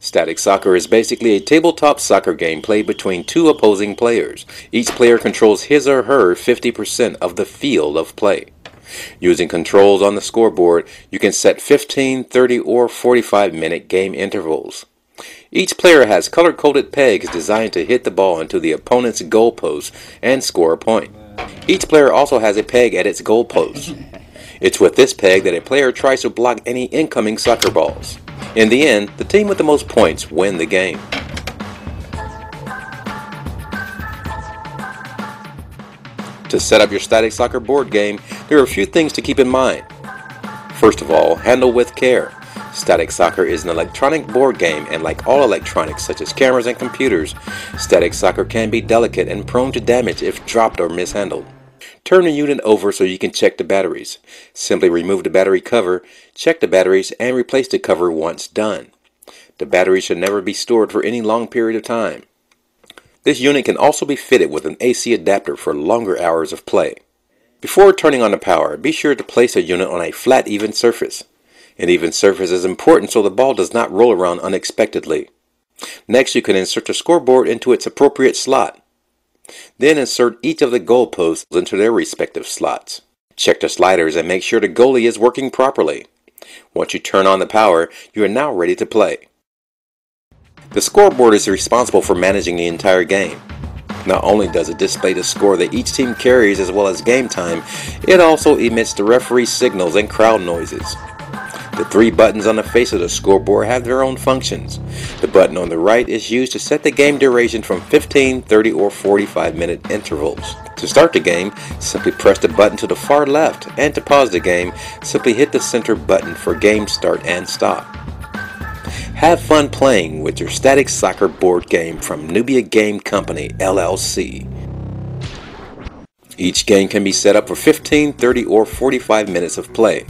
Static soccer is basically a tabletop soccer game played between two opposing players. Each player controls his or her 50% of the field of play. Using controls on the scoreboard, you can set 15, 30, or 45-minute game intervals. Each player has color-coded pegs designed to hit the ball into the opponent's goalpost and score a point. Each player also has a peg at its goalpost. It's with this peg that a player tries to block any incoming soccer balls. In the end, the team with the most points win the game. To set up your static soccer board game, there are a few things to keep in mind. First of all, handle with care. Static soccer is an electronic board game, and like all electronics such as cameras and computers, static soccer can be delicate and prone to damage if dropped or mishandled. Turn the unit over so you can check the batteries. Simply remove the battery cover, check the batteries, and replace the cover once done. The batteries should never be stored for any long period of time. This unit can also be fitted with an AC adapter for longer hours of play. Before turning on the power, be sure to place the unit on a flat, even surface. An even surface is important so the ball does not roll around unexpectedly. Next, you can insert the scoreboard into its appropriate slot. Then insert each of the goalposts into their respective slots. Check the sliders and make sure the goalie is working properly. Once you turn on the power, you are now ready to play. The scoreboard is responsible for managing the entire game. Not only does it display the score that each team carries as well as game time, it also emits the referee signals and crowd noises. The three buttons on the face of the scoreboard have their own functions. The button on the right is used to set the game duration from 15, 30, or 45-minute intervals. To start the game, simply press the button to the far left, and to pause the game, simply hit the center button for game start and stop. Have fun playing with your static soccer board game from Nubia Games Company, LLC. Each game can be set up for 15, 30, or 45 minutes of play.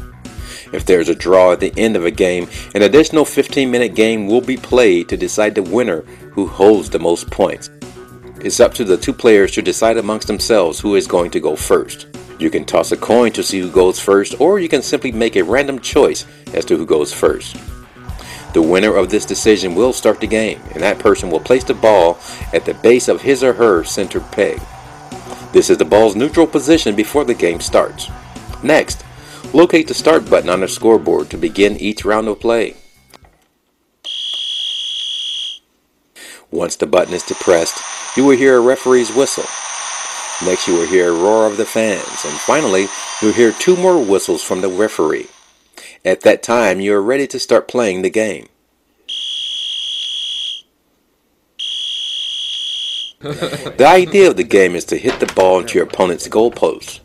If there's a draw at the end of a game, an additional 15-minute game will be played to decide the winner who holds the most points. It's up to the two players to decide amongst themselves who is going to go first. You can toss a coin to see who goes first, or you can simply make a random choice as to who goes first. The winner of this decision will start the game, and that person will place the ball at the base of his or her centered peg. This is the ball's neutral position before the game starts. Next, locate the start button on the scoreboard to begin each round of play. Once the button is depressed, you will hear a referee's whistle. Next, you will hear a roar of the fans, and finally, you'll hear two more whistles from the referee. At that time, you are ready to start playing the game. The idea of the game is to hit the ball into your opponent's goalpost.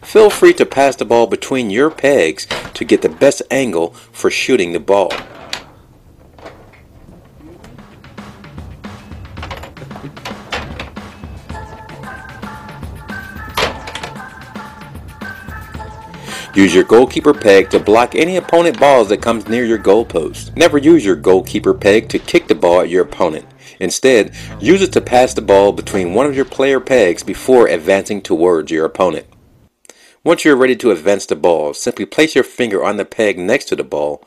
Feel free to pass the ball between your pegs to get the best angle for shooting the ball. Use your goalkeeper peg to block any opponent balls that comes near your goalpost. Never use your goalkeeper peg to kick the ball at your opponent. Instead, use it to pass the ball between one of your player pegs before advancing towards your opponent. Once you're ready to advance the ball, simply place your finger on the peg next to the ball.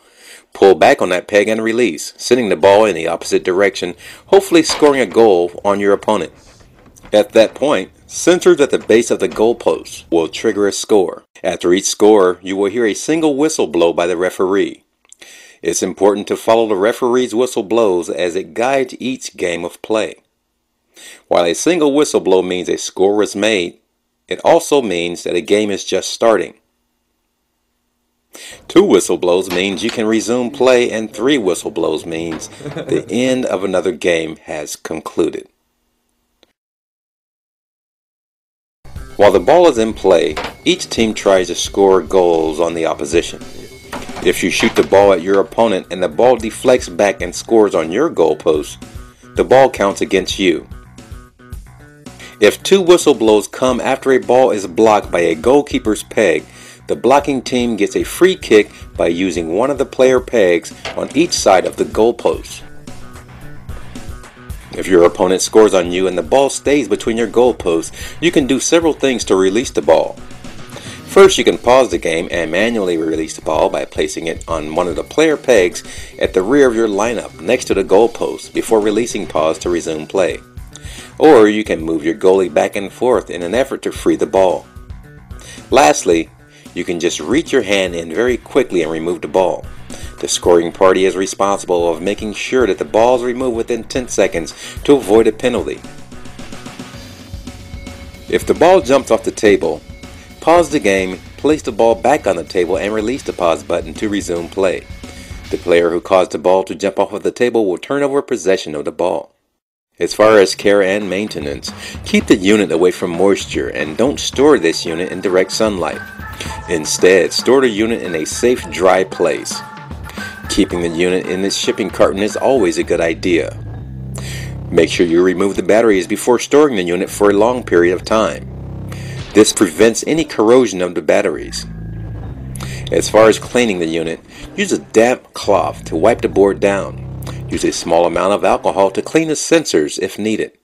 Pull back on that peg and release, sending the ball in the opposite direction, hopefully scoring a goal on your opponent. At that point, sensors at the base of the goalpost will trigger a score. After each score, you will hear a single whistle blow by the referee. It's important to follow the referee's whistle blows as it guides each game of play. While a single whistle blow means a score was made, it also means that a game is just starting. 2 whistle blows means you can resume play, and 3 whistle blows means the end of another game has concluded. While the ball is in play, each team tries to score goals on the opposition. If you shoot the ball at your opponent and the ball deflects back and scores on your goalpost, the ball counts against you. If 2 whistle blows come after a ball is blocked by a goalkeeper's peg, the blocking team gets a free kick by using one of the player pegs on each side of the goalpost. If your opponent scores on you and the ball stays between your goalposts, you can do several things to release the ball. First, you can pause the game and manually release the ball by placing it on one of the player pegs at the rear of your lineup next to the goalpost before releasing pause to resume play. Or you can move your goalie back and forth in an effort to free the ball. Lastly, you can just reach your hand in very quickly and remove the ball. The scoring party is responsible of making sure that the ball is removed within 10 seconds to avoid a penalty. If the ball jumps off the table, pause the game, place the ball back on the table and release the pause button to resume play. The player who caused the ball to jump off of the table will turn over possession of the ball. As far as care and maintenance, keep the unit away from moisture and don't store this unit in direct sunlight. Instead, store the unit in a safe, dry place. Keeping the unit in its shipping carton is always a good idea. Make sure you remove the batteries before storing the unit for a long period of time. This prevents any corrosion of the batteries. As far as cleaning the unit, use a damp cloth to wipe the board down. Use a small amount of alcohol to clean the sensors if needed.